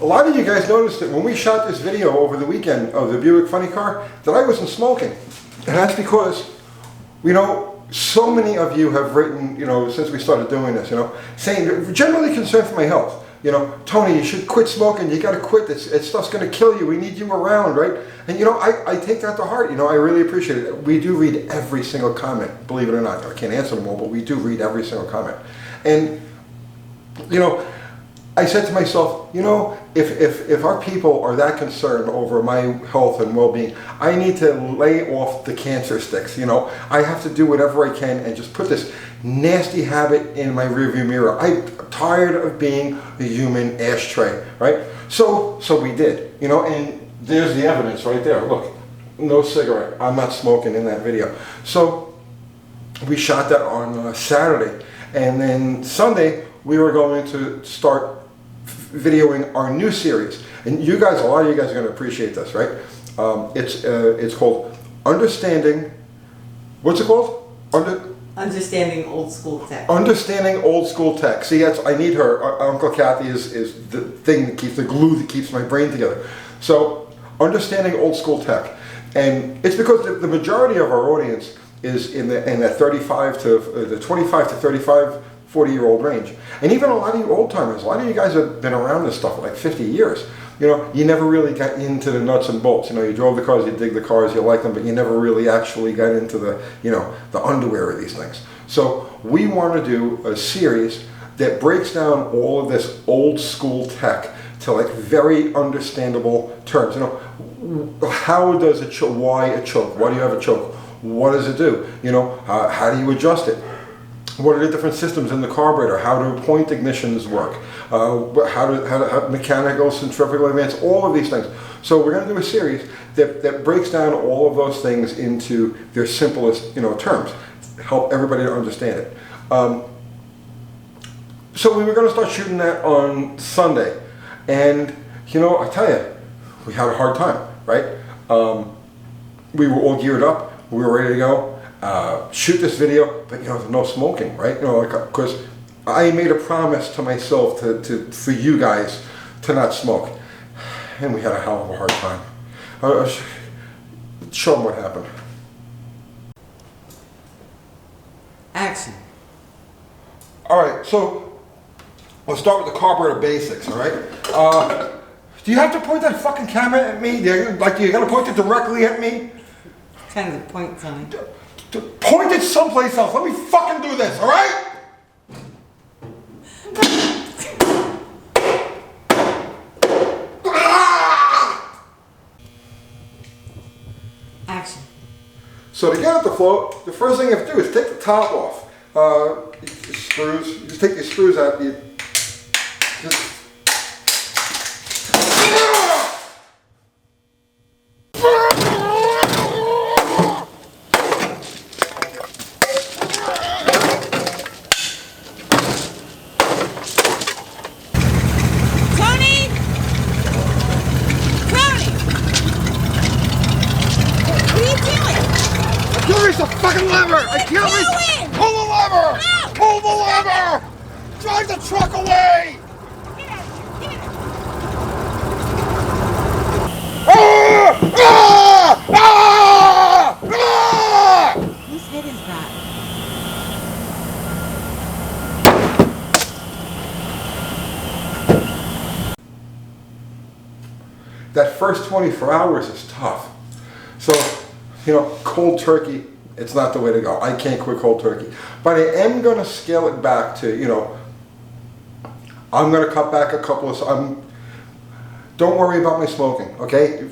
A lot of you guys noticed that when we shot this video over the weekend of the Buick Funny Car, that I wasn't smoking. And that's because, you know, so many of you have written, you know, since we started doing this, you know, saying, generally concerned for my health. You know, Tony, you should quit smoking. You got to quit. This stuff's going to kill you. We need you around, right? And, you know, I take that to heart. You know, I really appreciate it. We do read every single comment, believe it or not. I can't answer them all, but we do read every single comment. And, you know, I said to myself, you know, if our people are that concerned over my health and well-being, I need to lay off the cancer sticks, you know. I have to do whatever I can and just put this nasty habit in my rearview mirror. I'm tired of being a human ashtray, right? So we did, you know, and there's the evidence right there. Look, no cigarette. I'm not smoking in that video. So we shot that on Saturday, and then Sunday we were going to start videoing our new series, and you guys, a lot of you guys are going to appreciate this, right? It's called Understanding. What's it called? Understanding Old School Tech. Understanding Old School Tech. See, that's, I need her. Uncle Kathy is the thing that keeps the glue that keeps my brain together. So, Understanding Old School Tech, and it's because the majority of our audience is in that 35 to the 25 to 35. 40-year-old range. And even a lot of you old timers, a lot of you guys have been around this stuff for like 50 years. You know, you never really got into the nuts and bolts. You know, you drove the cars, you dig the cars, you like them, but you never really actually got into the, you know, the underwear of these things. So we want to do a series that breaks down all of this old school tech to like very understandable terms. You know, how does a choke, why a choke? Why do you have a choke? What does it do? You know, how do you adjust it? What are the different systems in the carburetor? How do point ignitions work? How do mechanical, centrifugal advance? All of these things. So we're going to do a series that breaks down all of those things into their simplest, you know, terms. Help everybody to understand it. So we were going to start shooting that on Sunday, and you know, I tell you, we had a hard time, right? We were all geared up. We were ready to go. Shoot this video, but you know, no smoking, right? You know, like, because I made a promise to myself for you guys to not smoke, and we had a hell of a hard time. Show them what happened. Action. All right, so let's start with the carburetor basics. All right. Do you have to point that fucking camera at me? Like, you got to point it directly at me? Kind of the point, Tony. Point it someplace else. Let me fucking do this, all right? Action. So to get it to float, the first thing you have to do is take the top off. Screws. You just take these screws out. You just the fucking lever! I can't reach! Pull the lever! No. Pull the lever! Drive the truck away! Ah! Ah! Ah! Ah! Whose head is that? That first 24 hours is tough. So, you know, cold turkey, it's not the way to go. I can't quit cold turkey. But I am going to scale it back to, you know, I'm going to cut back a couple of, don't worry about my smoking, okay?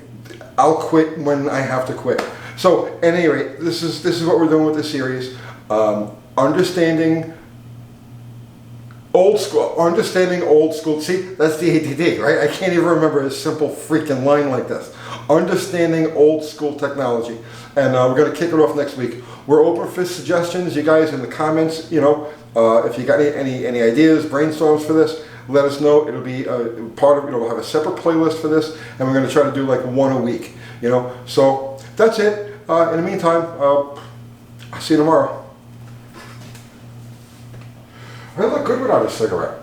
I'll quit when I have to quit. So, at any rate, this is what we're doing with this series. Understanding old school, see, that's the ADD, right? I can't even remember a simple freaking line like this. Understanding old school technology. And we're going to kick it off next week. We're open for suggestions, you guys, in the comments. You know, if you got any ideas, brainstorms for this, let us know. It'll be part of, you know, we'll have a separate playlist for this, and we're going to try to do like one a week, you know. So that's it. In the meantime, I'll see you tomorrow. I look good without a cigarette.